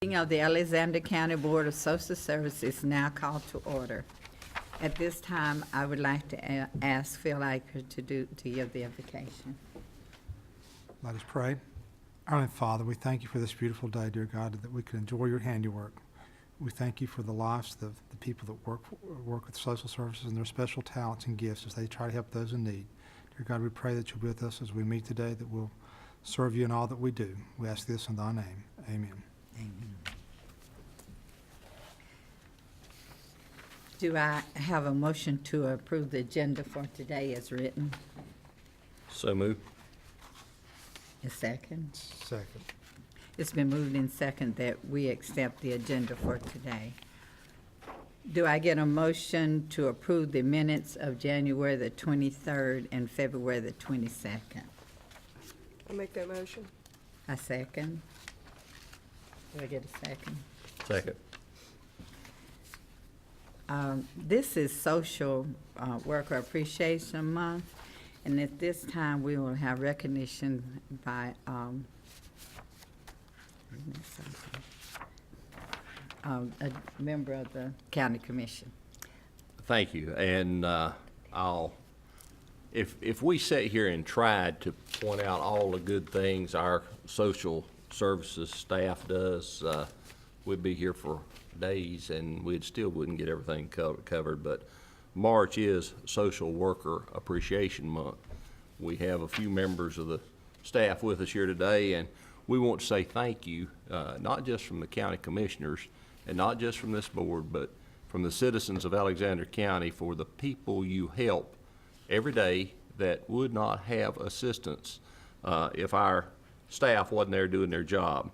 Meeting of the Alexander County Board of Social Services is now called to order. At this time, I would like to ask Phil Aker to give the invocation. Let us pray. Our Heavenly Father, we thank you for this beautiful day, dear God, that we can enjoy your handiwork. We thank you for the lives of the people that work with social services and their special talents and gifts as they try to help those in need. Dear God, we pray that you'll be with us as we meet today, that we'll serve you in all that we do. We ask this in thy name. Amen. Amen. Do I have a motion to approve the agenda for today as written? So moved. A second? Second. It's been moved in second that we accept the agenda for today. Do I get a motion to approve the minutes of January the 23rd and February the 22nd? I'll make that motion. A second? Do I get a second? Second. This is Social Worker Appreciation Month, and at this time, we will have recognition by a member of the County Commission. Thank you. And if we sat here and tried to point out all the good things our social services staff does, we'd be here for days and we still wouldn't get everything covered. But March is Social Worker Appreciation Month. We have a few members of the staff with us here today, and we want to say thank you, not just from the county commissioners and not just from this board, but from the citizens of Alexander County for the people you help every day that would not have assistance if our staff wasn't there doing their job.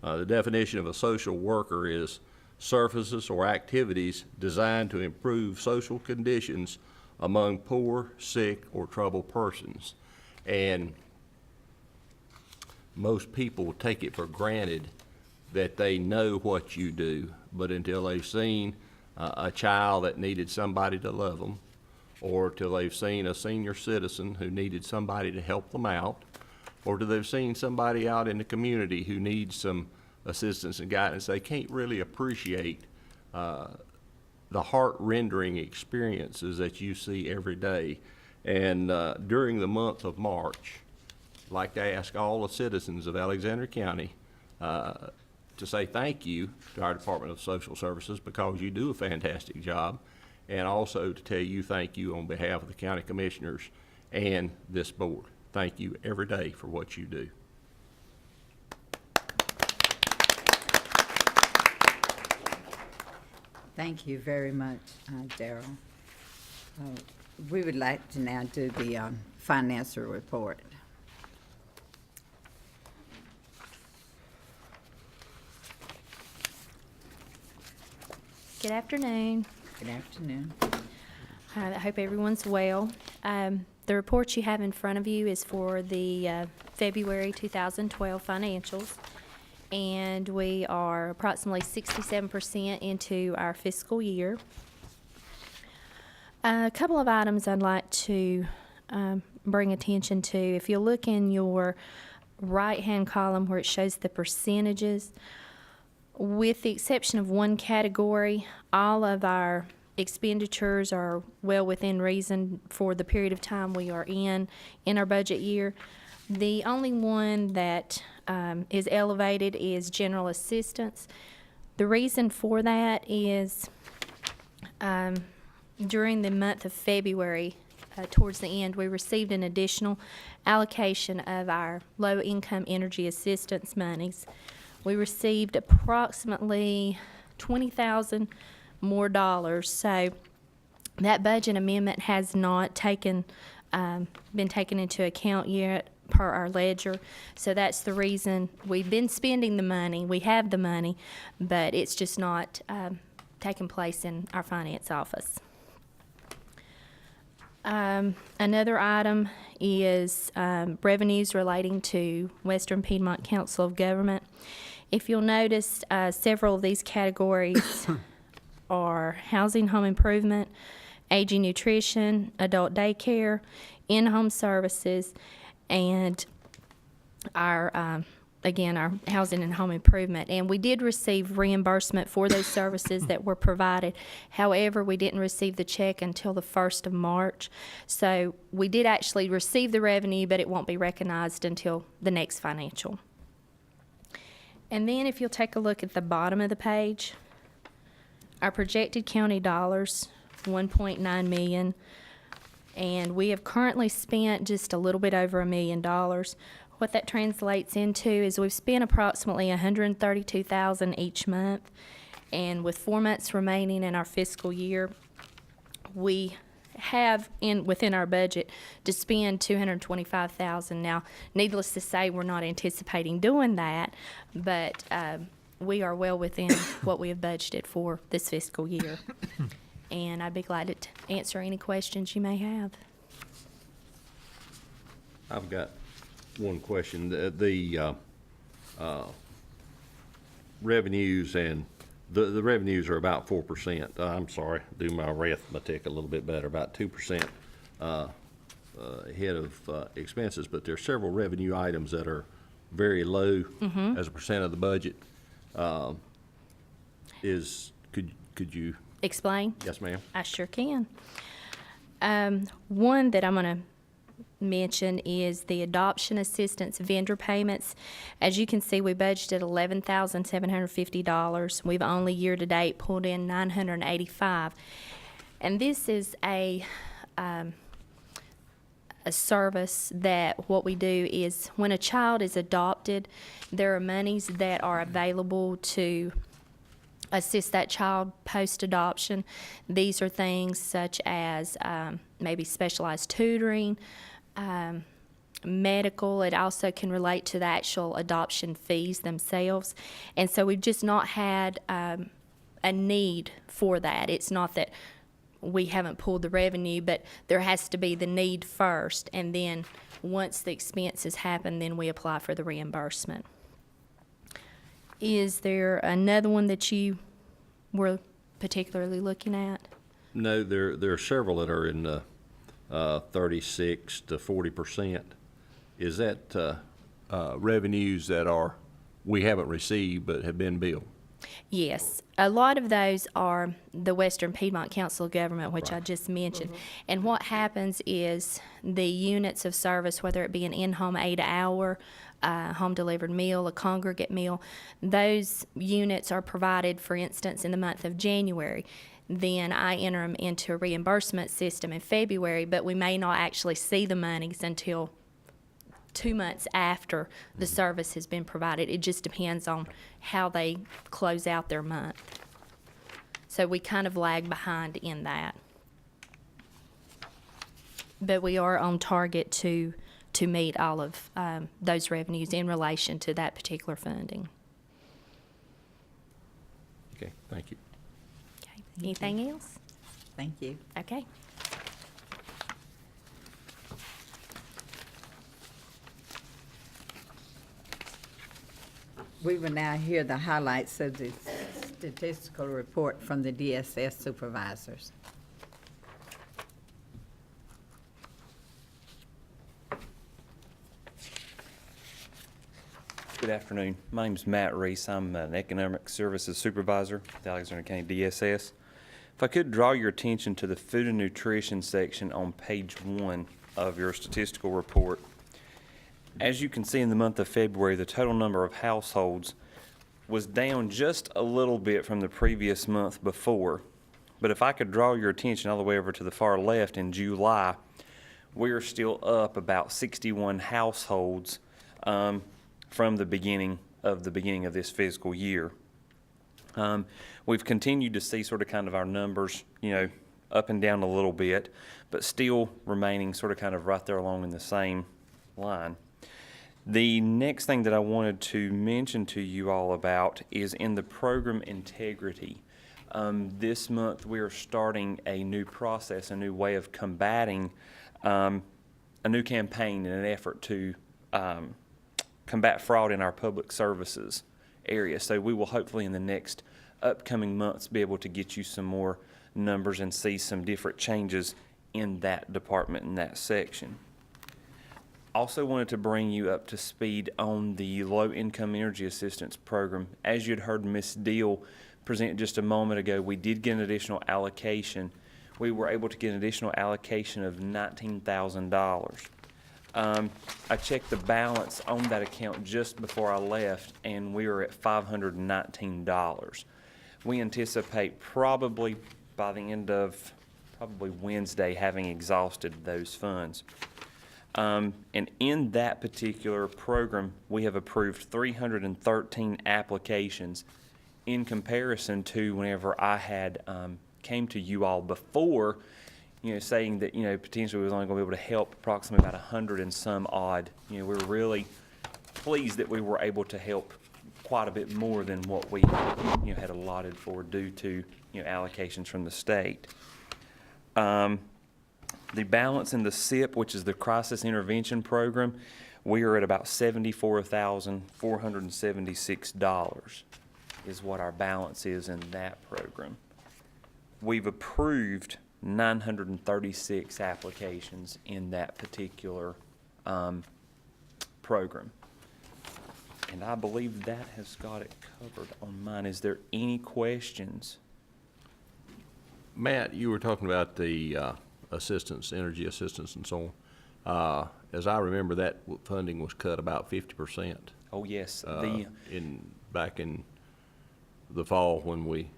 The definition of a social worker is services or activities designed to improve social conditions among poor, sick, or troubled persons. And most people take it for granted that they know what you do, but until they've seen a child that needed somebody to love them, or till they've seen a senior citizen who needed somebody to help them out, or till they've seen somebody out in the community who needs some assistance and guidance, they can't really appreciate the heart-rending experiences that you see every day. And during the month of March, I'd like to ask all the citizens of Alexander County to say thank you to our Department of Social Services because you do a fantastic job, and also to tell you thank you on behalf of the county commissioners and this board. Thank you every day for what you do. Thank you very much, Darrell. We would like to now do the financial report. Good afternoon. Good afternoon. I hope everyone's well. The report you have in front of you is for the February 2012 financials, and we are approximately 67% into our fiscal year. A couple of items I'd like to bring attention to. If you look in your right-hand column where it shows the percentages, with the exception of one category, all of our expenditures are well within reason for the period of time we are in our budget year. The only one that is elevated is general assistance. The reason for that is during the month of February, towards the end, we received an additional allocation of our low-income energy assistance monies. We received approximately $20,000 more dollars, so that budget amendment has not been taken into account yet per our ledger. So that's the reason we've been spending the money. We have the money, but it's just not taking place in our finance office. Another item is revenues relating to Western Piedmont Council of Government. If you'll notice, several of these categories are housing, home improvement, aging nutrition, adult daycare, in-home services, and our again, our housing and home improvement. And we did receive reimbursement for those services that were provided. However, we didn't receive the check until the 1st of March. So we did actually receive the revenue, but it won't be recognized until the next financial. And then if you'll take a look at the bottom of the page, our projected county dollars, 1.9 million, and we have currently spent just a little bit over $1 million. What that translates into is we've spent approximately $132,000 each month, and with 4 months remaining in our fiscal year, we have within our budget to spend $225,000. Now, needless to say, we're not anticipating doing that, but we are well within what we have budgeted for this fiscal year. And I'd be glad to answer any questions you may have. I've got one question. The revenues and the revenues are about 4%. I'm sorry, do my arithmetic a little bit better, about 2% ahead of expenses, but there are several revenue items that are very low as a percent of the budget. Could you? Explain? Yes, ma'am. I sure can. One that I'm going to mention is the adoption assistance vendor payments. As you can see, we budgeted $11,750. We've only year-to-date pulled in $985. And this is a service that what we do is when a child is adopted, there are monies that are available to assist that child post-adoption. These are things such as maybe specialized tutoring, medical. It also can relate to the actual adoption fees themselves. And so we've just not had a need for that. It's not that we haven't pulled the revenue, but there has to be the need first, and then once the expenses happen, then we apply for the reimbursement. Is there another one that you were particularly looking at? No, there are several that are in the 36 to 40%. Is that revenues that we haven't received but have been billed? Yes. A lot of those are the Western Piedmont Council of Government, which I just mentioned. And what happens is the units of service, whether it be an in-home 8-hour, home-delivered meal, a congregate meal, those units are provided, for instance, in the month of January. Then I enter them into a reimbursement system in February, but we may not actually see the monies until 2 months after the service has been provided. It just depends on how they close out their month. So we kind of lag behind in that. But we are on target to meet all of those revenues in relation to that particular funding. Okay, thank you. Okay. Anything else? Thank you. Okay. We will now hear the highlights of the statistical report from the DSS supervisors. Good afternoon. My name's Matt Reese. I'm an Economic Services Supervisor at the Alexander County DSS. If I could draw your attention to the food and nutrition section on page 1 of your statistical report. As you can see, in the month of February, the total number of households was down just a little bit from the previous month before. But if I could draw your attention all the way over to the far left, in July, we are still up about 61 households from the beginning of this fiscal year. We've continued to see sort of kind of our numbers, up and down a little bit, but still remaining sort of kind of right there along in the same line. The next thing that I wanted to mention to you all about is in the program integrity. This month we are starting a new process, a new way of combating a new campaign in an effort to combat fraud in our public services area. So we will hopefully in the next upcoming months be able to get you some more numbers and see some different changes in that department, in that section. Also wanted to bring you up to speed on the low-income energy assistance program. As you'd heard Ms. Deal present just a moment ago, we did get an additional allocation. We were able to get an additional allocation of $19,000. I checked the balance on that account just before I left, and we were at $519. We anticipate probably by the end of probably Wednesday having exhausted those funds. And in that particular program, we have approved 313 applications in comparison to whenever I had came to you all before, saying that, potentially we was only going to be able to help approximately about 100 and some odd. We're really pleased that we were able to help quite a bit more than what we, had allotted for due to, allocations from the state. The balance in the SIP, which is the Crisis Intervention Program, we are at about $74,476 is what our balance is in that program. We've approved 936 applications in that particular program. And I believe that has got it covered on mine. Is there any questions? Matt, you were talking about the assistance, energy assistance and so on. As I remember, that funding was cut about 50%. Oh, yes. Back in the fall when we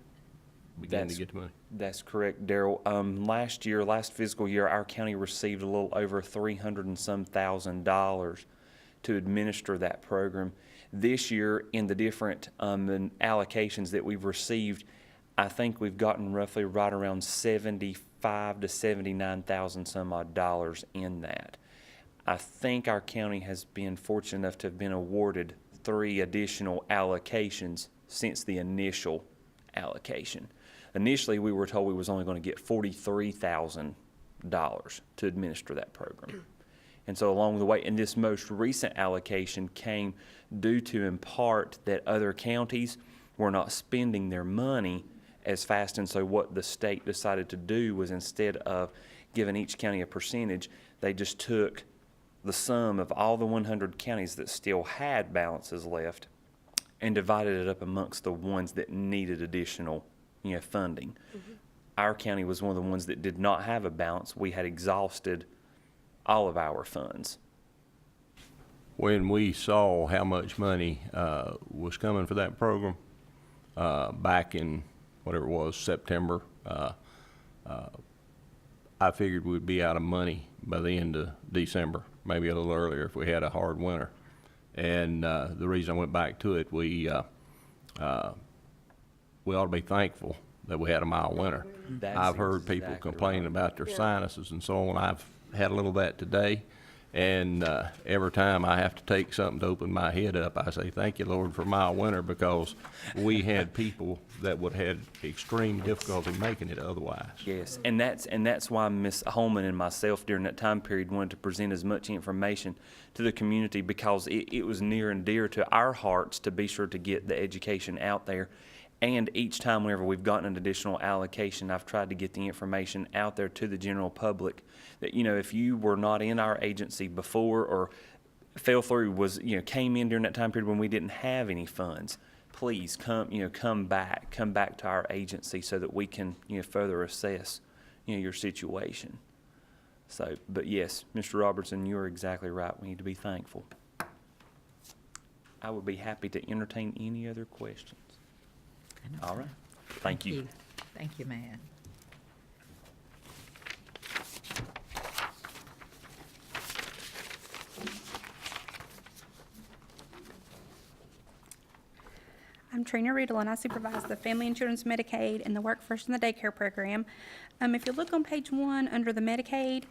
began to get the money. That's correct, Darrell. Last fiscal year, our county received a little over $300 and some thousand to administer that program. This year, in the different allocations that we've received, I think we've gotten roughly right around $75,000 to $79,000 some odd dollars in that. I think our county has been fortunate enough to have been awarded 3 additional allocations since the initial allocation. Initially, we were told we was only going to get $43,000 to administer that program. And so along the way, and this most recent allocation came due to, in part, that other counties were not spending their money as fast. And so what the state decided to do was, instead of giving each county a percentage, they just took the sum of all the 100 counties that still had balances left and divided it up amongst the ones that needed additional, funding. Mm-hmm. Our county was one of the ones that did not have a balance. We had exhausted all of our funds. When we saw how much money was coming for that program back in whatever it was, September, I figured we'd be out of money by the end of December, maybe a little earlier if we had a hard winter. And the reason I went back to it, we ought to be thankful that we had a mild winter. I've heard people exactly complaining right. about their sinuses and so on. I've had a little of that today. And every time I have to take something to open my head up, I say, thank you, Lord, for mild winter, because we had people that would have had extreme difficulty making it otherwise. Yes, and that's why Ms. Holman and myself during that time period wanted to present as much information to the community, because it was near and dear to our hearts to be sure to get the education out there. And each time whenever we've gotten an additional allocation, I've tried to get the information out there to the general public that, if you were not in our agency before or fell through, came in during that time period when we didn't have any funds, please come back to our agency so that we can, further assess, your situation. So, but yes, Mr. Robertson, you're exactly right. We need to be thankful. I would be happy to entertain any other questions. All right. Thank you. Thank you, Matt. I'm Trina Riddle, and I supervise the Family and Children's Medicaid and the Work First in the Daycare Program. If you look on page 1 under the Medicaid,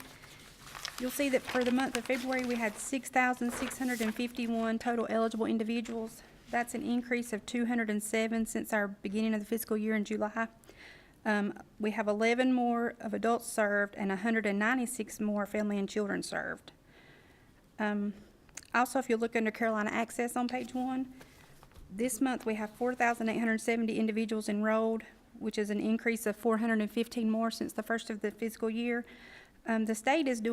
you'll see that for the month of February, we had 6,651 total eligible individuals. That's an increase of 207 since our beginning of the fiscal year in July. We have 11 more of adults served and 196 more family and children served. Also, if you look under Carolina Access on page 1, this month we have 4,870 individuals enrolled, which is an increase of 415 more since the first of the fiscal year. The state is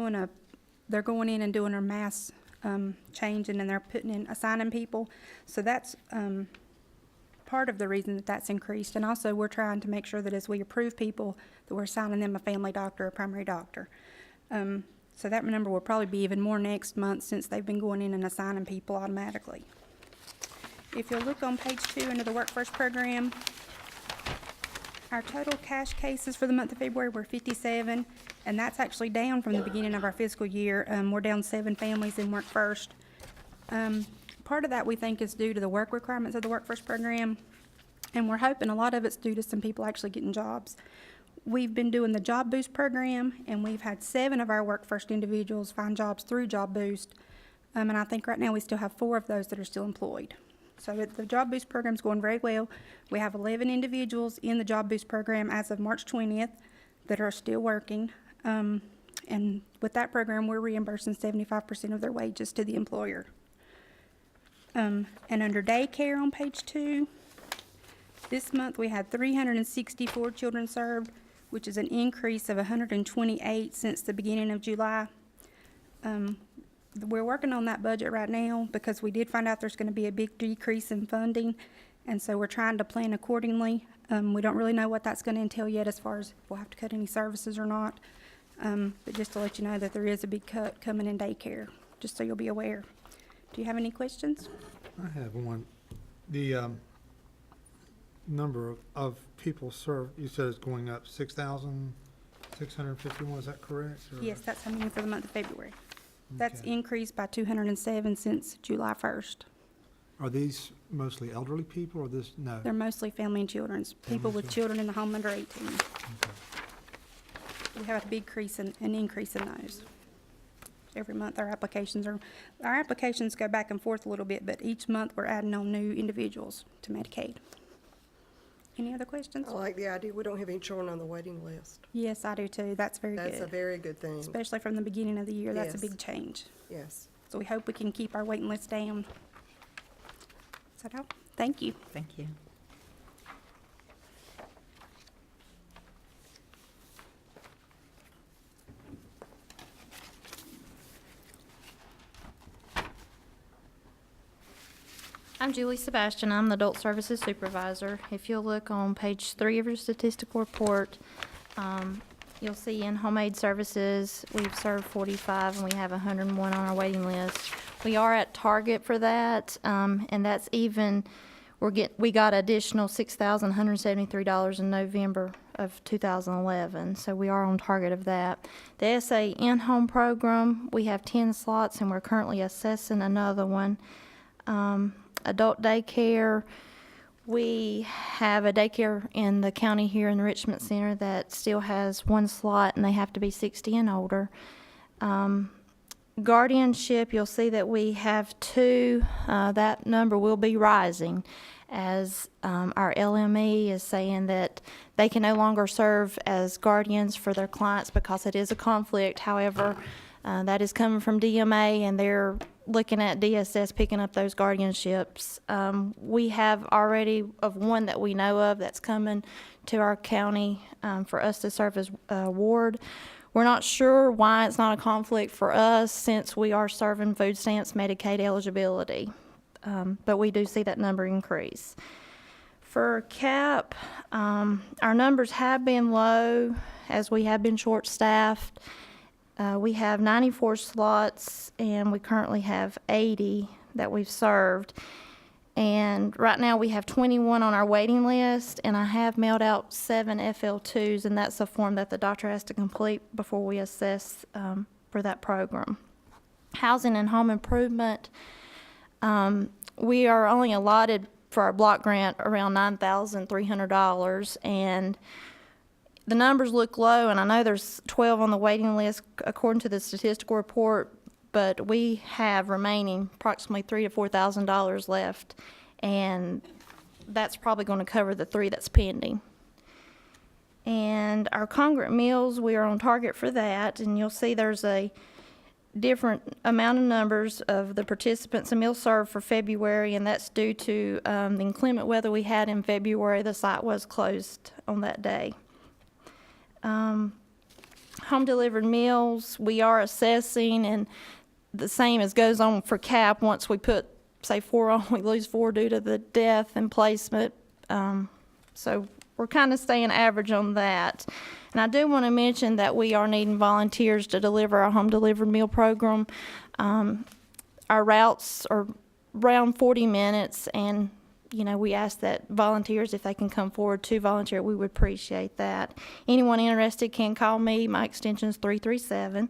they're going in and doing a mass changing and they're assigning people. So that's, part of the reason that that's increased. And also, we're trying to make sure that as we approve people, that we're assigning them a family doctor, a primary doctor. So that number will probably be even more next month since they've been going in and assigning people automatically. If you'll look on page 2 under the Work First program, our total cash cases for the month of February were 57, and that's actually down from the beginning of our fiscal year. We're down 7 families in Work First. Part of that we think is due to the work requirements of the Work First program, and we're hoping a lot of it's due to some people actually getting jobs. We've been doing the Job Boost program, and we've had 7 of our Work First individuals find jobs through Job Boost, and I think right now we still have 4 of those that are still employed. So the Job Boost program's going very well. We have 11 individuals in the Job Boost program as of March 20th that are still working. And with that program, we're reimbursing 75% of their wages to the employer. And under daycare on page 2, this month we had 364 children served, which is an increase of 128 since the beginning of July. We're working on that budget right now because we did find out there's going to be a big decrease in funding, and so we're trying to plan accordingly. We don't really know what that's going to entail yet as far as if we'll have to cut any services or not. But just to let you know that there is a big cut coming in daycare, just so you'll be aware. Do you have any questions? I have one. The number of people served, you said it's going up 6,651, is that correct? Or- Yes, that's how many for the month of February. That's Okay. increased by 207 since July 1st. Are these mostly elderly people or this, no? They're mostly family and children's, people with children in the home under 18. Okay. We have a big increase in those. Every month our applications go back and forth a little bit, but each month we're adding on new individuals to Medicaid. Any other questions? I like the idea. We don't have any children on the waiting list. Yes, I do too. That's very That's a good. very good thing. Especially from the beginning of the year, that's a Yes. big change. Yes. So we hope we can keep our waiting list down. Is that all? Thank you. Thank you. I'm Julie Sebastian. I'm the Adult Services Supervisor. If you'll look on page 3 of your statistical report, you'll see in home aid services, we've served 45 and we have 101 on our waiting list. We are at target for that, and that's even, we got additional $6,173 in November of 2011, so we are on target of that. The SA in-home program, we have 10 slots and we're currently assessing another one. Adult daycare, we have a daycare in the county here in the Richmond Center that still has 1 slot and they have to be 60 and older. Guardianship, you'll see that we have 2. That number will be rising as our LME is saying that they can no longer serve as guardians for their clients because it is a conflict. However, that is coming from DMA, and they're looking at DSS picking up those guardianships. We have already of one that we know of that's coming to our county for us to serve as ward. We're not sure why it's not a conflict for us since we are serving food stamps Medicaid eligibility, but we do see that number increase. For CAP, our numbers have been low as we have been short-staffed. We have 94 slots, and we currently have 80 that we've served. And right now, we have 21 on our waiting list, and I have mailed out 7 FL2s, and that's a form that the doctor has to complete before we assess for that program. Housing and home improvement, we are only allotted for our block grant around $9,300, and the numbers look low, and I know there's 12 on the waiting list according to the statistical report, but we have remaining approximately $3,000 to $4,000 left, and that's probably going to cover the 3 that's pending. And our congregate meals, we are on target for that, and you'll see there's a different amount of numbers of the participants and meals served for February, and that's due to the inclement weather we had in February. The site was closed on that day. Home delivered meals, we are assessing, and the same as goes on for CAP. Once we put, say, 4 on, we lose 4 due to the death and placement. So we're kind of staying average on that. And I do want to mention that we are needing volunteers to deliver our home-delivered meal program. Our routes are around 40 minutes, and, you know, we ask that volunteers, if they can come forward to volunteer, we would appreciate that. Anyone interested can call me. My extension is 337.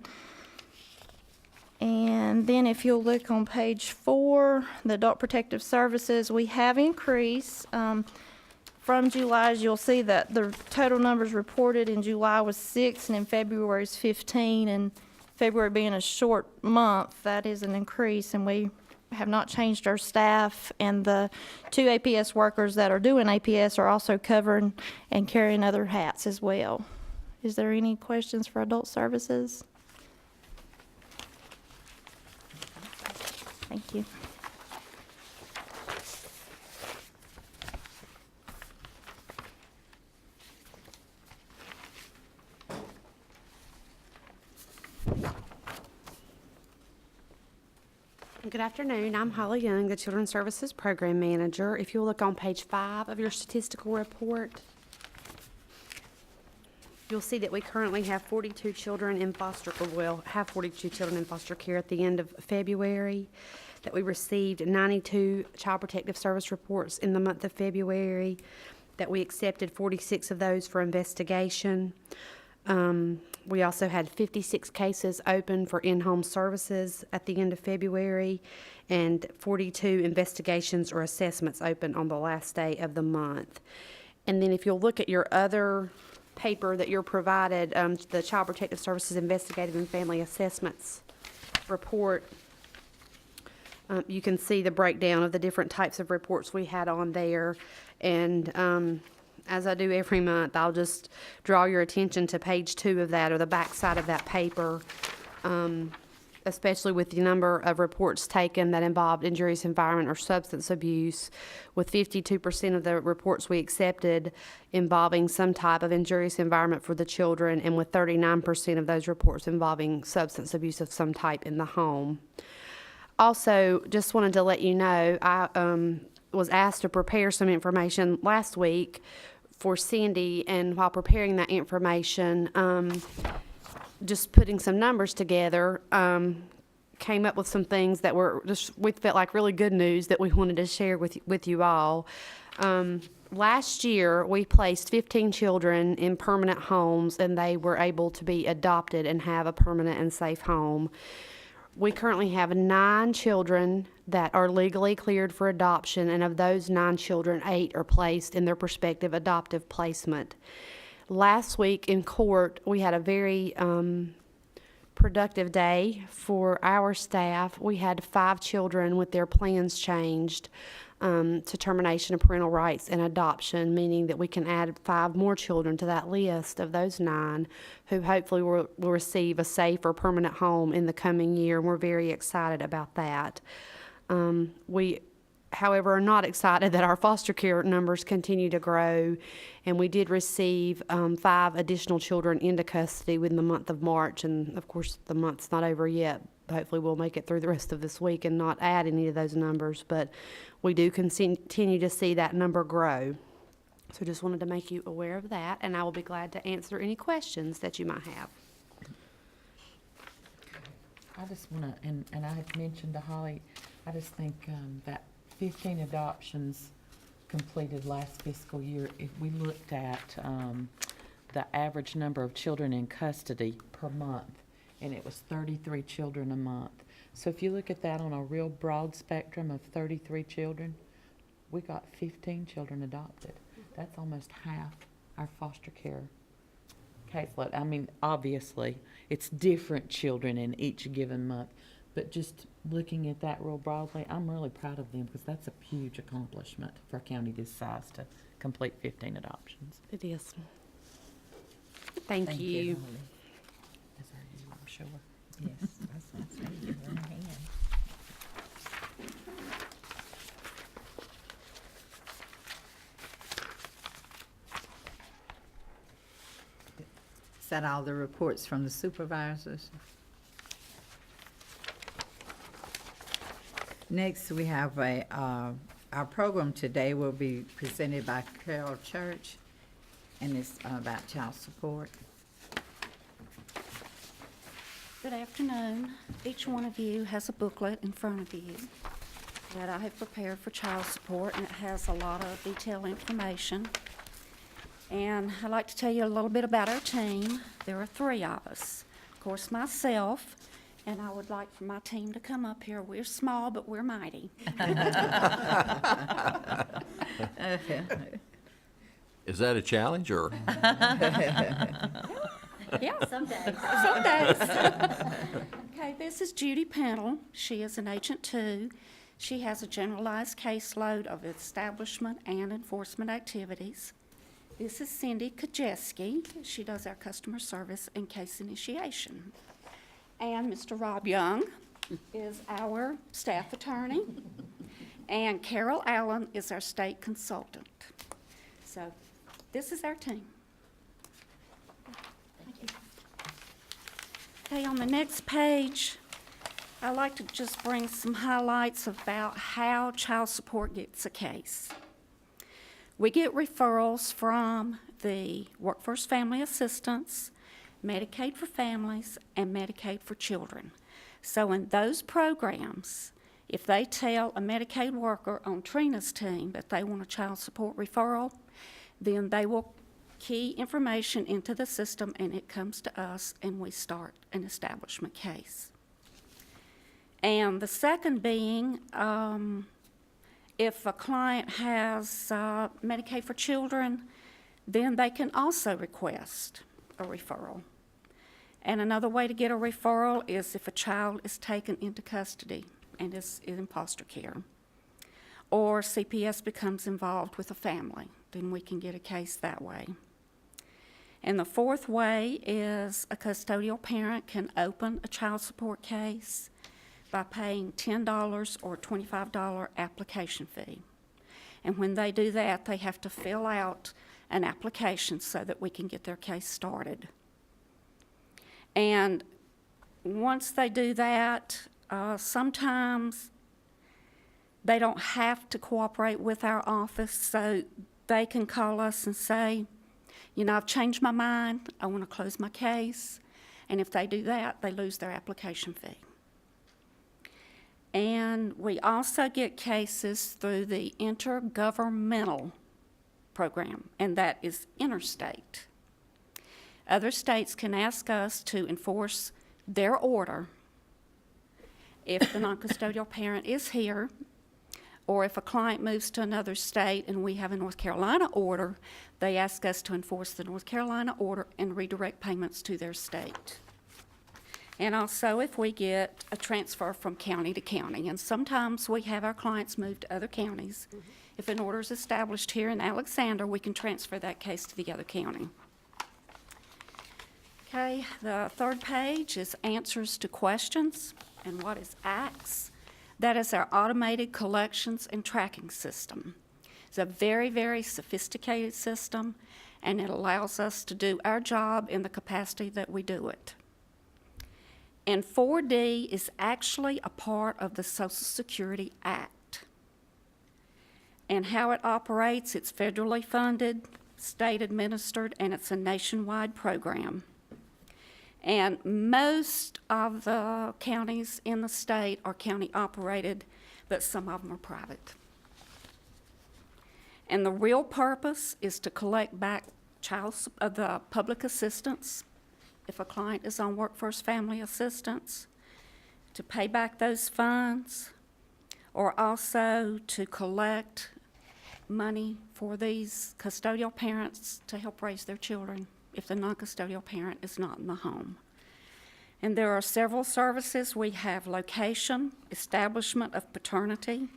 And then if you'll look on page 4, the Adult Protective Services, we have increased. From July, as you'll see that the total numbers reported in July was 6, and in February is 15, and February being a short month, that is an increase, and we have not changed our staff, and the 2 APS workers that are doing APS are also covering and carrying other hats as well. Is there any questions for Adult Services? Thank you. Good afternoon. I'm Holly Young, the Children's Services Program Manager. If you'll look on page 5 of your statistical report, you'll see that we currently have 42 children in foster, or well, have 42 children in foster care at the end of February, that we received 92 Child Protective Service reports in the month of February, that we accepted 46 of those for investigation. We also had 56 cases open for in-home services at the end of February, and 42 investigations or assessments open on the last day of the month. And then if you'll look at your other paper that you're provided, the Child Protective Services Investigative and Family Assessments report, you can see the breakdown of the different types of reports we had on there. And as I do every month, I'll just draw your attention to page 2 of that, or the back side of that paper, especially with the number of reports taken that involved injurious environment or substance abuse, with 52% of the reports we accepted involving some type of injurious environment for the children, and with 39% of those reports involving substance abuse of some type in the home. Also, just wanted to let you know, I was asked to prepare some information last week for Cindy, and while preparing that information, just putting some numbers together, came up with some things that were just, we felt like really good news that we wanted to share with you all. Last year, we placed 15 children in permanent homes, and they were able to be adopted and have a permanent and safe home. We currently have 9 children that are legally cleared for adoption, and of those 9 children, 8 are placed in their prospective adoptive placement. Last week in court, we had a very productive day for our staff. We had 5 children with their plans changed to termination of parental rights and adoption, meaning that we can add 5 more children to that list of those 9 who hopefully will receive a safe or permanent home in the coming year. And we're very excited about that. We, however, are not excited that our foster care numbers continue to grow, and we did receive 5 additional children into custody within the month of March, and of course the month's not over yet. Hopefully we'll make it through the rest of this week and not add any of those numbers, but we do continue to see that number grow. So just wanted to make you aware of that, and I will be glad to answer any questions that you might have. I just want to, and I had mentioned to Holly, I just think that 15 adoptions completed last fiscal year, if we looked at the average number of children in custody per month, and it was 33 children a month. So if you look at that on a real broad spectrum of 33 children, we got 15 children adopted. That's almost half our foster care caseload. I mean, obviously, it's different children in each given month, but just looking at that real broadly, I'm really proud of them, because that's a huge accomplishment for a county this size to complete 15 adoptions. It is. Thank you. Holly. Those are you, I'm sure. Yes, that's what I'm saying, give her a hand. Is that all the reports from the supervisors? Next, we have our program today will be presented by Carol Church, and it's about child support. Good afternoon. Each one of you has a booklet in front of you that I have prepared for child support, and it has a lot of detailed information. And I'd like to tell you a little bit about our team. There are 3 of us. Of course, myself, and I would like for my team to come up here. We're small, but we're mighty. Is that a challenge, or? Yeah, some days. Some days. Okay, this is Judy Pennell. She is an Agent 2. She has a generalized caseload of establishment and enforcement activities. This is Cindy Kajeski. She does our customer service and case initiation. And Mr. Rob Young is our staff attorney. And Carol Allen is our state consultant. So this is our team. Thank you. Okay, on the next page, I'd like to just bring some highlights about how child support gets a case. We get referrals from the Workforce Family Assistance, Medicaid for Families, and Medicaid for Children. So in those programs, if they tell a Medicaid worker on Trina's team that they want a child support referral, then they will key information into the system and it comes to us and we start an establishment case. And the second being, if a client has Medicaid for Children, then they can also request a referral. And another way to get a referral is if a child is taken into custody and is in foster care, or CPS becomes involved with a family, then we can get a case that way. And the fourth way is a custodial parent can open a child support case by paying $10 or $25 application fee. And when they do that, they have to fill out an application so that we can get their case started. And once they do that, sometimes they don't have to cooperate with our office, so they can call us and say, you know, I've changed my mind, I want to close my case. And if they do that, they lose their application fee. And we also get cases through the intergovernmental program, and that is interstate. Other states can ask us to enforce their order if the non-custodial parent is here, or if a client moves to another state and we have a North Carolina order, they ask us to enforce the North Carolina order and redirect payments to their state. And also if we get a transfer from county to county, and sometimes we have our clients move to other counties. If an order is established here in Alexander, we can transfer that case to the other county. Okay, the third page is answers to questions. And what is ACTS? That is our automated collections and tracking system. It's a very, very sophisticated system, and it allows us to do our job in the capacity that we do it. And 4D is actually a part of the Social Security Act. And how it operates, it's federally funded, state administered, and it's a nationwide program. And most of the counties in the state are county operated, but some of them are private. And the real purpose is to collect back the public assistance if a client is on Workforce Family Assistance, to pay back those funds, or also to collect money for these custodial parents to help raise their children if the non-custodial parent is not in the home. And there are several services. We have location, establishment of paternity,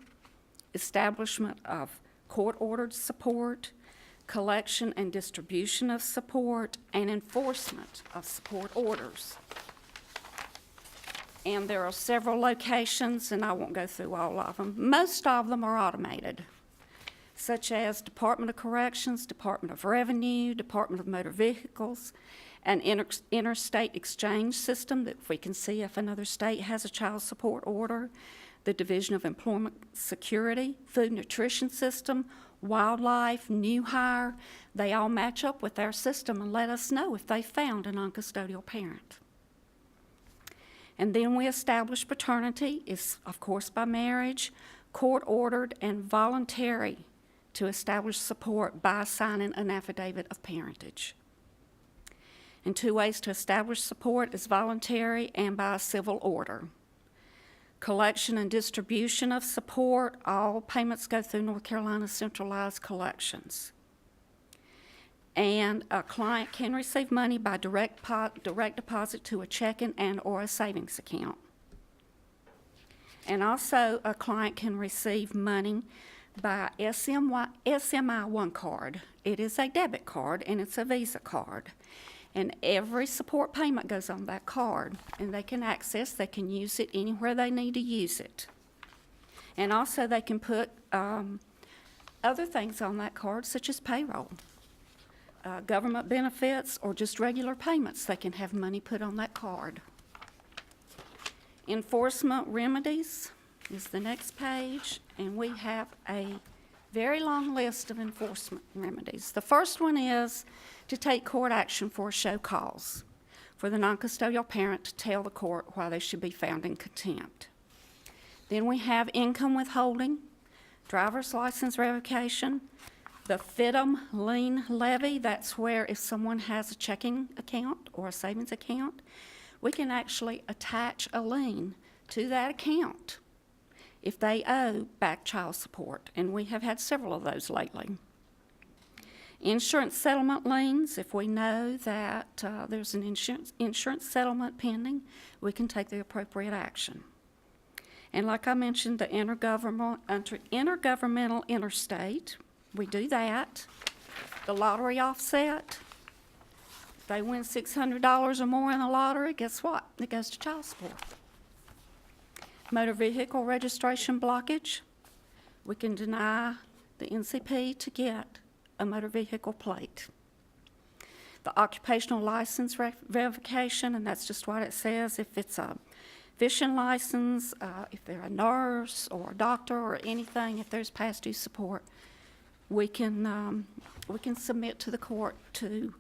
establishment of court-ordered support, collection and distribution of support, and enforcement of support orders. And there are several locations, and I won't go through all of them. Most of them are automated, such as Department of Corrections, Department of Revenue, Department of Motor Vehicles, an interstate exchange system that we can see if another state has a child support order. the Division of Employment Security, Food Nutrition System, Wildlife, New Hire. They all match up with our system and let us know if they found a non-custodial parent. And then we establish paternity is, of course, by marriage, court-ordered, and voluntary to establish support by signing an affidavit of parentage. And 2 ways to establish support is voluntary and by a civil order. Collection and distribution of support, all payments go through North Carolina Centralized Collections. And a client can receive money by direct deposit to a checking and/or a savings account. And also, a client can receive money by SMI One card. It is a debit card, and it's a Visa card. And every support payment goes on that card, and they can use it anywhere they need to use it. And also, they can put other things on that card, such as payroll, government benefits, or just regular payments. They can have money put on that card. Enforcement remedies is the next page, and we have a very long list of enforcement remedies. The first one is to take court action for a show cause for the non-custodial parent to tell the court why they should be found in contempt. Then we have income withholding, driver's license revocation, the FIDM lien levy. That's where if someone has a checking account or a savings account, we can actually attach a lien to that account if they owe back child support, and we have had several of those lately. Insurance settlement liens, if we know that there's an insurance settlement pending, we can take the appropriate action. And like I mentioned, the intergovernmental interstate, we do that. The lottery offset, if they win $600 or more in the lottery, guess what? It goes to child support. Motor vehicle registration blockage, we can deny the NCP to get a motor vehicle plate. The occupational license revocation, and that's just what it says. If it's a fishing license, if they're a nurse or a doctor or anything, if there's past due support, we can submit to the court to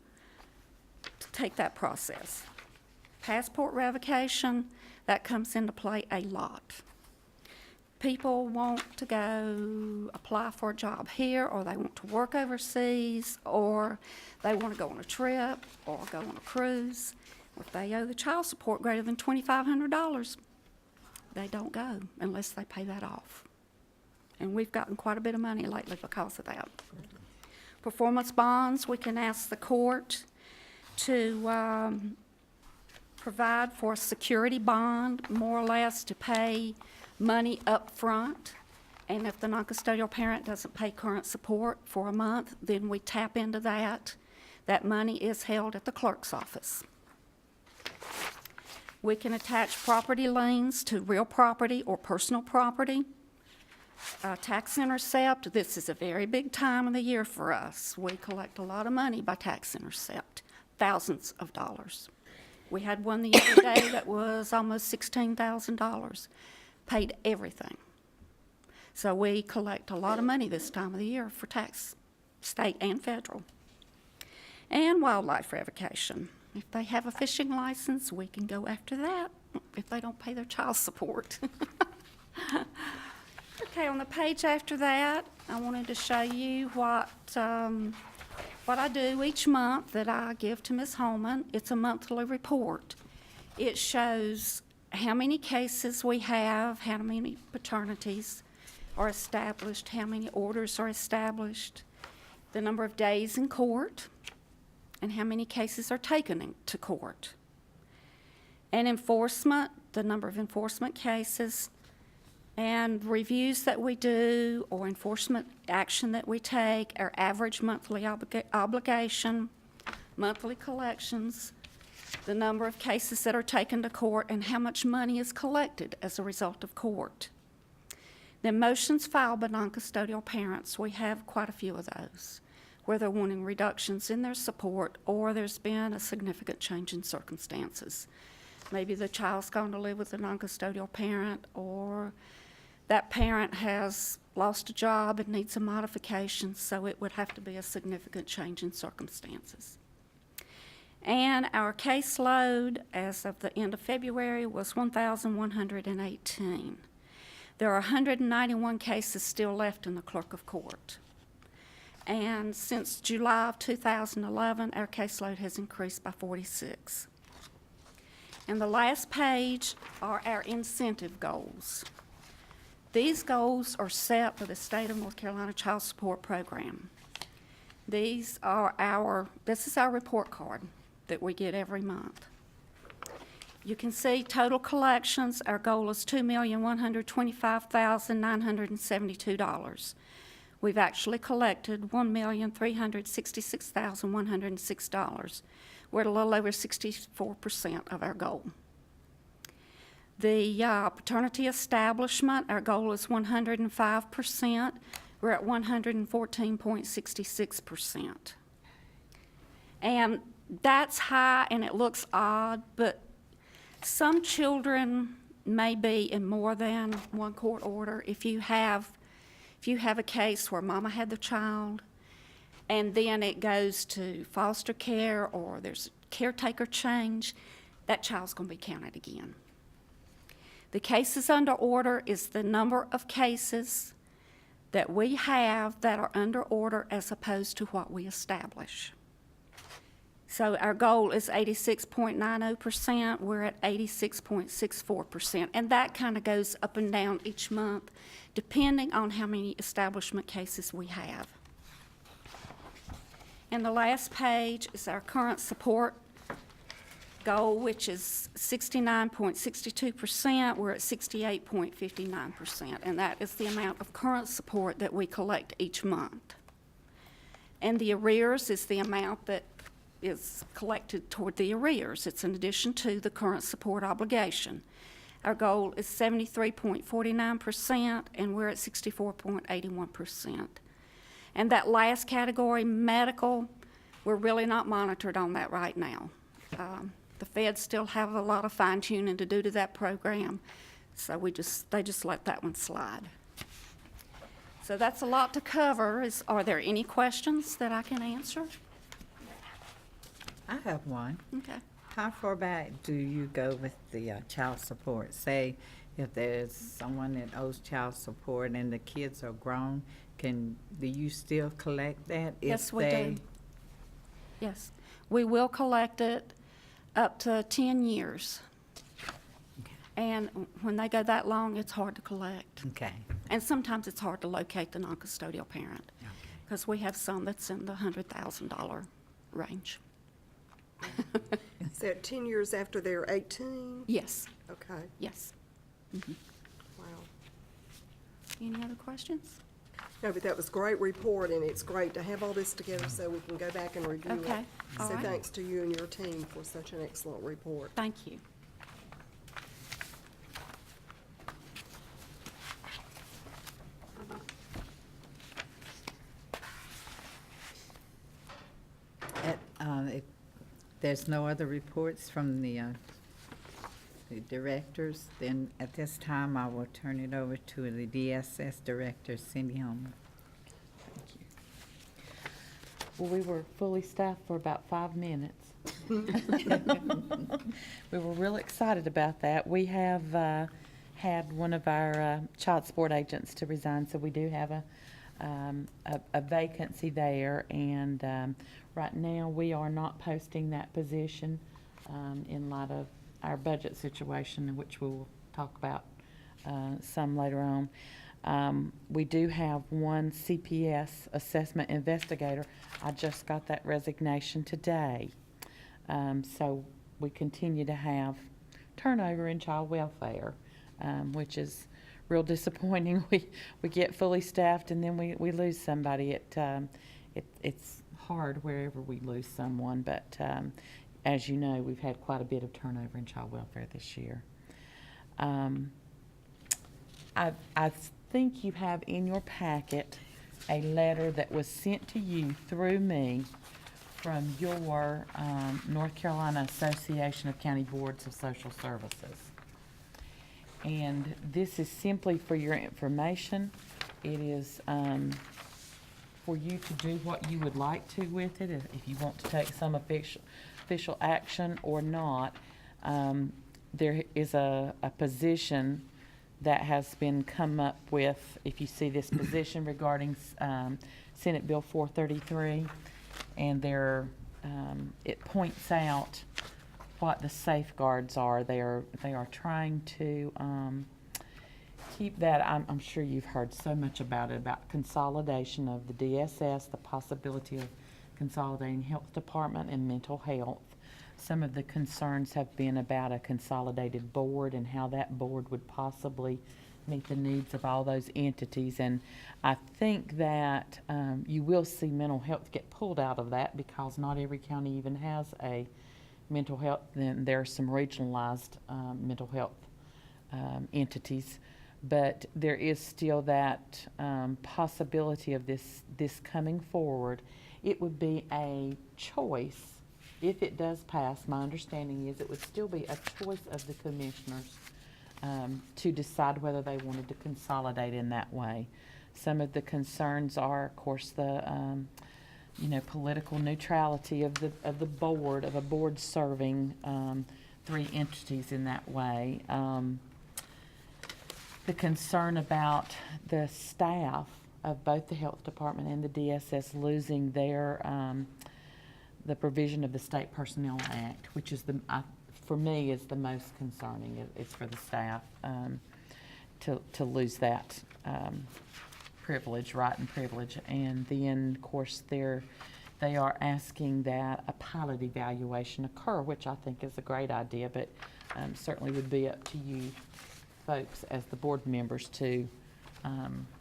take that process. Passport revocation, that comes into play a lot. People want to go apply for a job here, or they want to work overseas, or they want to go on a trip or go on a cruise. If they owe the child support greater than $2,500, they don't go unless they pay that off. And we've gotten quite a bit of money lately because of that. Performance bonds, we can ask the court to provide for a security bond, more or less, to pay money up front. And if the non-custodial parent doesn't pay current support for a month, then we tap into that. That money is held at the clerk's office. We can attach property liens to real property or personal property. Tax intercept, this is a very big time of the year for us. We collect a lot of money by tax intercept, thousands of dollars. We had one the other day that was almost $16,000, paid everything. So we collect a lot of money this time of the year for tax, state and federal. And wildlife revocation. If they have a fishing license, we can go after that if they don't pay their child support. Okay, on the page after that, I wanted to show you what I do each month that I give to Ms. Holman. It's a monthly report. It shows how many cases we have, how many paternities are established, how many orders are established, the number of days in court, and how many cases are taken to court. And enforcement, the number of enforcement cases, and reviews that we do or enforcement action that we take, our average monthly obligation, monthly collections, the number of cases that are taken to court, and how much money is collected as a result of court. Then motions filed by non-custodial parents, we have quite a few of those, where they're wanting reductions in their support or there's been a significant change in circumstances. Maybe the child's gone to live with a non-custodial parent, or that parent has lost a job and needs a modification, so it would have to be a significant change in circumstances. And our caseload as of the end of February was 1,118. There are 191 cases still left in the clerk of court. And since July of 2011, our caseload has increased by 46. And the last page are our incentive goals. These goals are set by the State of North Carolina Child Support Program. This is our report card that we get every month. You can see total collections, our goal is $2,125,972. We've actually collected $1,366,106. We're at a little over 64% of our goal. The paternity establishment, our goal is 105%. We're at 114.66%. And that's high and it looks odd, but some children may be in more than one court order. If you have a case where mama had the child and then it goes to foster care or there's a caretaker change, that child's going to be counted again. The cases under order is the number of cases that we have that are under order as opposed to what we establish. So our goal is 86.90%. We're at 86.64%. And that kind of goes up and down each month, depending on how many establishment cases we have. And the last page is our current support goal, which is 69.62%. We're at 68.59%. And that is the amount of current support that we collect each month. And the arrears is the amount that is collected toward the arrears. It's in addition to the current support obligation. Our goal is 73.49%, and we're at 64.81%. And that last category, medical, we're really not monitored on that right now. The feds still have a lot of fine-tuning to do to that program, so they just let that one slide. So that's a lot to cover. Are there any questions that I can answer? I have one. Okay. How far back do you go with the child support? Say, if there's someone that owes child support and the kids are grown, do you still collect that? Yes, we do. Yes. We will collect it up to 10 years. And when they go that long, it's hard to collect. Okay. And sometimes it's hard to locate the non-custodial parent, because we have some that's in the $100,000 range. Is that 10 years after they're 18? Yes, Okay, yes. wow. Any other questions? No, but that was a great report, and it's great to have all this together so we can go back and review it. Okay, all So right. thanks to you and your team for such an excellent report. Thank you. If there's no other reports from the directors, then at this time, I will turn it over to the DSS Director, Cindy Homer. Well, we were fully staffed for about 5 minutes. We were real excited about that. We have had one of our child support agents to resign, so we do have a vacancy there. And right now, we are not posting that position in light of our budget situation, which we'll talk about some later on. We do have one CPS assessment investigator. I just got that resignation today. So we continue to have turnover in child welfare, which is real disappointing. We get fully staffed and then we lose somebody. It's hard wherever we lose someone, but as you know, we've had quite a bit of turnover in child welfare this year. I think you have in your packet a letter that was sent to you through me from your North Carolina Association of County Boards of Social Services. And this is simply for your information. It is for you to do what you would like to with it, if you want to take some official action or not. There is a position that has been come up with, if you see this position regarding Senate Bill 433, and there, it points out what the safeguards are. They are trying to keep that. I'm sure you've heard so much about it, about consolidation of the DSS, the possibility of consolidating health department and mental health. Some of the concerns have been about a consolidated board and how that board would possibly meet the needs of all those entities. And I think that you will see mental health get pulled out of that, because not every county even has a mental health. Then there are some regionalized mental health entities. But there is still that possibility of this coming forward. It would be a choice. If it does pass, my understanding is it would still be a choice of the commissioners to decide whether they wanted to consolidate in that way. Some of the concerns are, of course, the political neutrality of the board, of a board serving 3 entities in that way. The concern about the staff of both the health department and the DSS losing their the provision of the State Personnel Act, which is for me is the most concerning. It's for the staff to lose that privilege, right and privilege. And then, of course, they are asking that a pilot evaluation occur, which I think is a great idea, but certainly would be up to you folks as the board members to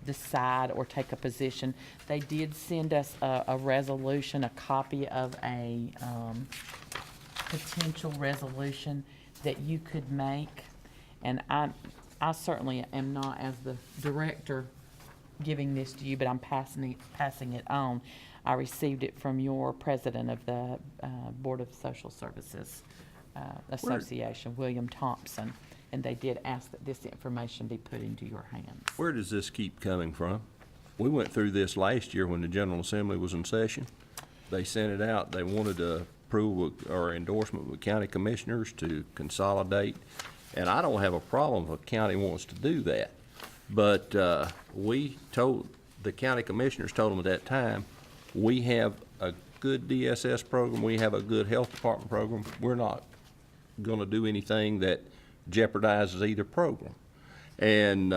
decide or take a position. They did send us a resolution, a copy of a potential resolution that you could make. And I certainly am not, as the director, giving this to you, but I'm passing it on. I received it from your president of the Board of Social Services Association, William Thompson. And they did ask that this information be put into your hands. Where does this keep coming from? We went through this last year when the General Assembly was in session. They sent it out. They wanted approval or endorsement with county commissioners to consolidate. And I don't have a problem if a county wants to do that. But we told, the county commissioners told them at that time, we have a good DSS program, we have a good health department program. We're not going to do anything that jeopardizes either program. And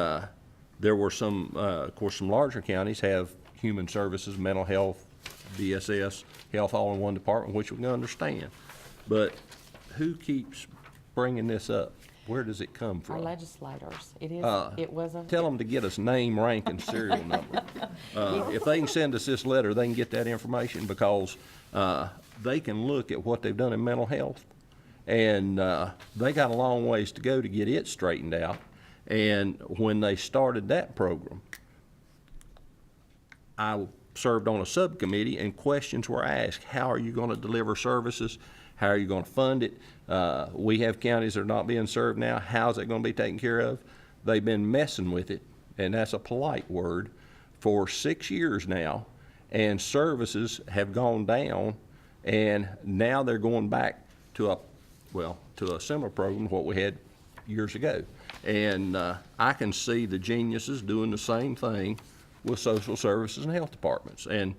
there were some, of course, some larger counties have human services, mental health, DSS, health all in one department, which we can understand. But who keeps bringing this up? Where does it come from? Our legislators. It was a. Tell them to get us name, rank, and serial number. If they can send us this letter, they can get that information, because they can look at what they've done in mental health. And they got a long ways to go to get it straightened out. And when they started that program, I served on a subcommittee, and questions were asked. How are you going to deliver services? How are you going to fund it? We have counties that are not being served now. How's it going to be taken care of? They've been messing with it, and that's a polite word, for 6 years now. And services have gone down, and now they're going back to a similar program to what we had years ago. And I can see the geniuses doing the same thing with social services and health departments. And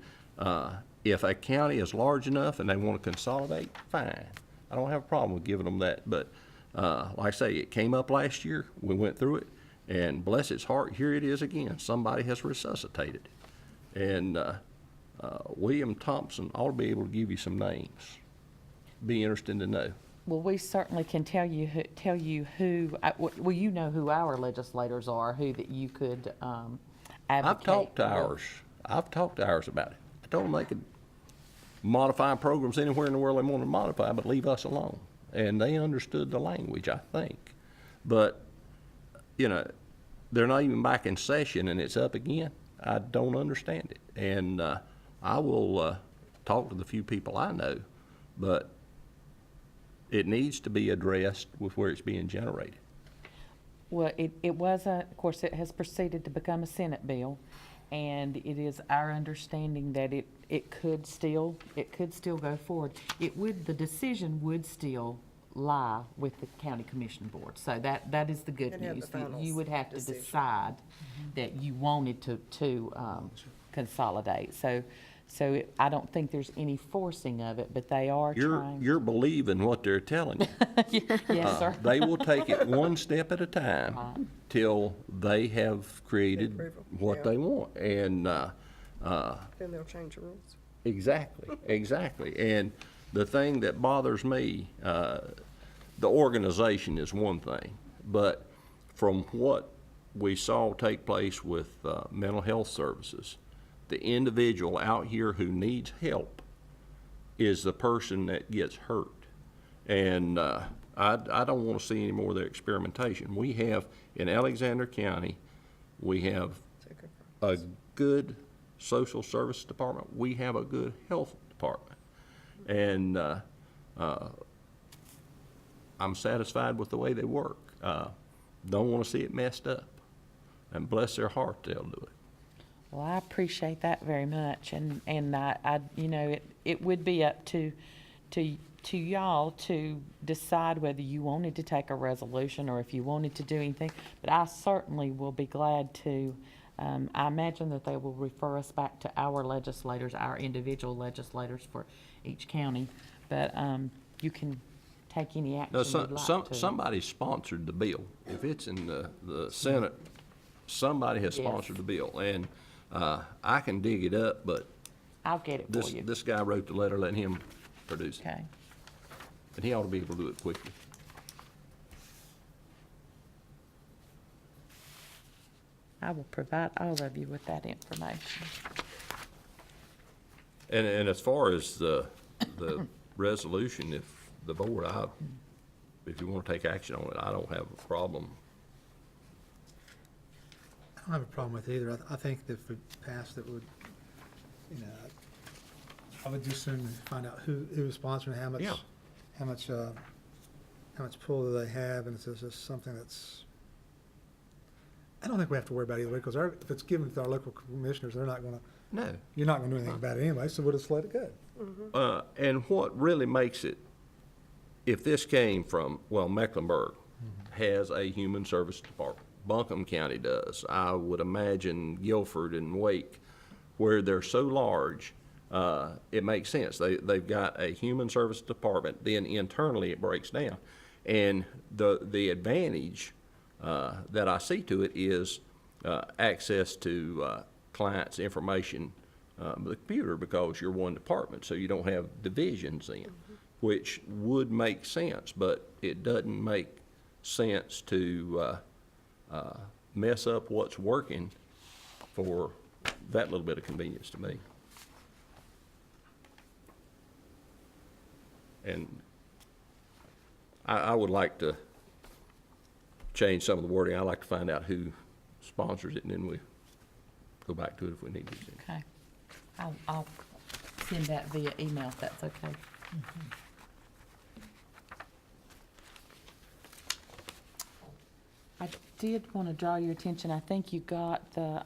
if a county is large enough and they want to consolidate, fine. I don't have a problem with giving them that. But like I say, it came up last year. We went through it, and bless its heart, here it is again. Somebody has resuscitated it. And William Thompson ought to be able to give you some names. Be interesting to know. Well, we certainly can tell you who. Well, you know who our legislators are, who that you could advocate. I've talked to with. ours. I've talked to ours about it. I told them they could modify programs anywhere in the world they want to modify, but leave us alone. And they understood the language, I think. But, they're not even back in session, and it's up again. I don't understand it. And I will talk to the few people I know, but it needs to be addressed with where it's being generated. Well, it was of course, it has proceeded to become a Senate bill, and it is our understanding that it could still go forward. The decision would still lie with the county commission board, so that is the good And have the news. That final you would have to decision. decide that you wanted to consolidate, so I don't think there's any forcing of it, but they are trying. You're believing what they're telling you. Yes, sir. They will take it one step at a time till they have created Approval, what yeah. they want. And, Then they'll change the rules. exactly. And the thing that bothers me, the organization is one thing, but from what we saw take place with mental health services, the individual out here who needs help is the person that gets hurt. And I don't want to see any more of their experimentation. We have, in Alexander County, we have a good social service department. We have a good health department. And I'm satisfied with the way they work. Don't want to see it messed up. And bless their heart, they'll do it. Well, I appreciate that very much, and I you know, it would be up to y'all to decide whether you wanted to take a resolution or if you wanted to do anything, but I certainly will be glad to. I imagine that they will refer us back to our legislators, our individual legislators for each county, but you can take any action No, you'd like to. somebody sponsored the bill. If it's in the Senate, somebody has Yes. sponsored the bill. And I can dig it up, but I'll get it for you. this guy wrote the letter, let him produce it. Okay. And he ought to be able to do it quickly. I will provide all of you with that information. And as far as the resolution, if the board, if you want to take action on it, I don't have a problem. I don't have a problem with it either. I think that if we passed it would, you know, I would just soon find out who is sponsoring, how much, Yeah. how much pull do they have, and is this something that's, I don't think we have to worry about it either way, because if it's given to our local commissioners, they're not gonna, No. you're not gonna do anything about it anyway, so we'll just let it go. And what really makes it, if this came from, well, Mecklenburg has a human service department. Buncombe County does. I would imagine Guilford and Wake, where they're so large, it makes sense. They've got a human service department, then internally it breaks down. And the advantage that I see to it is access to clients' information, the computer, because you're one department, so you don't have divisions in, which would make sense, but it doesn't make sense to mess up what's working for that little bit of convenience to me. And I would like to change some of the wording. I'd like to find out who sponsors it, and then we go back to it if we need to. Okay. I'll send that via email if that's okay. I did want to draw your attention, I think you got the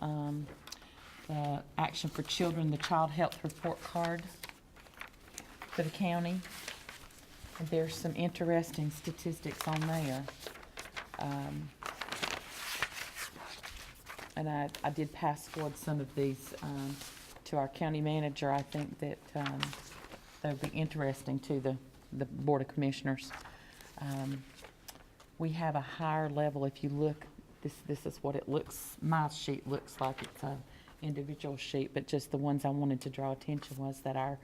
Action for Children, the Child Health Report Card for the county. And there's some interesting statistics on there. And I did pass forward some of these to our county manager. I think that they'll be interesting to the Board of Commissioners. We have a higher level, if you look, this is what it looks, my sheet looks like. It's a individual sheet, but just the ones I wanted to draw attention was that our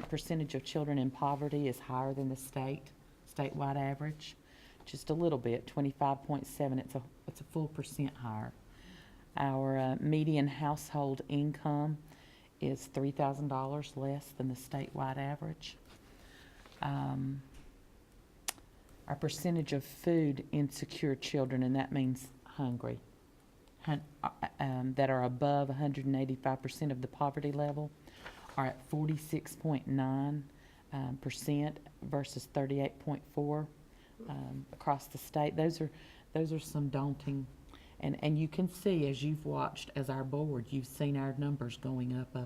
percentage of children in poverty is higher than the statewide average, just a little bit, 25.7. It's a full percent higher. Our median household income is $3,000 less than the statewide average. Our percentage of food insecure children, and that means hungry, that are above 185% of the poverty level, are at 46.9% versus 38.4% across the state. Those those are some daunting, and you can see, as you've watched as our board, you've seen our numbers going up.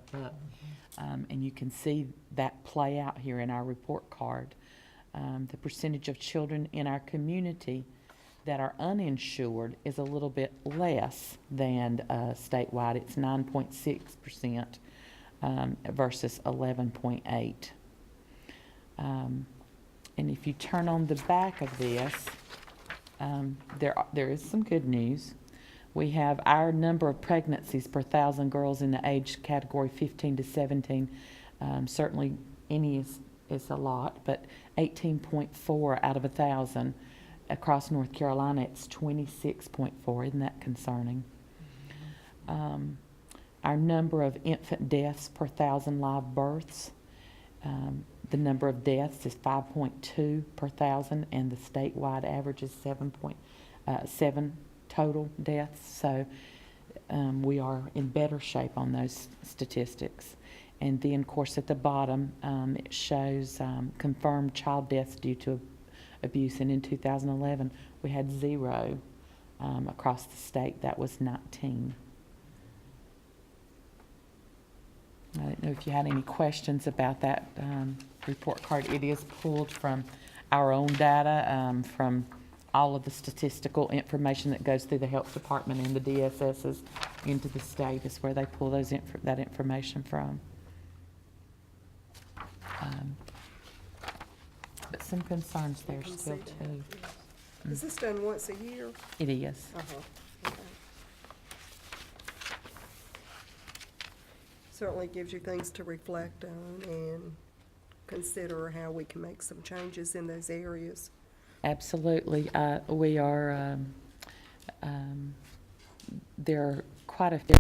And you can see that play out here in our report card. The percentage of children in our community that are uninsured is a little bit less than statewide. It's 9.6% versus 11.8%. And if you turn on the back of this, there is some good news. We have our number of pregnancies per 1,000 girls in the age category 15 to 17. Certainly, any is a lot, but 18.4 out of 1,000. Across North Carolina, it's 26.4. Isn't that concerning? Our number of infant deaths per 1,000 live births, the number of deaths is 5.2 per 1,000, and the statewide average is 7.7 total deaths. So we are in better shape on those statistics. And then, of course, at the bottom, it shows confirmed child deaths due to abuse. And in 2011, we had 0 across the state. That was 19. I didn't know if you had any questions about that report card. It is pulled from our own data, from all of the statistical information that goes through the health department and the DSSs into the state is where they pull that information from. But some concerns there can still see that, too. yeah. Is this done once a year? It is. Okay. Certainly gives you things to reflect on and consider how we can make some changes in those areas. Absolutely. We are, there are quite a few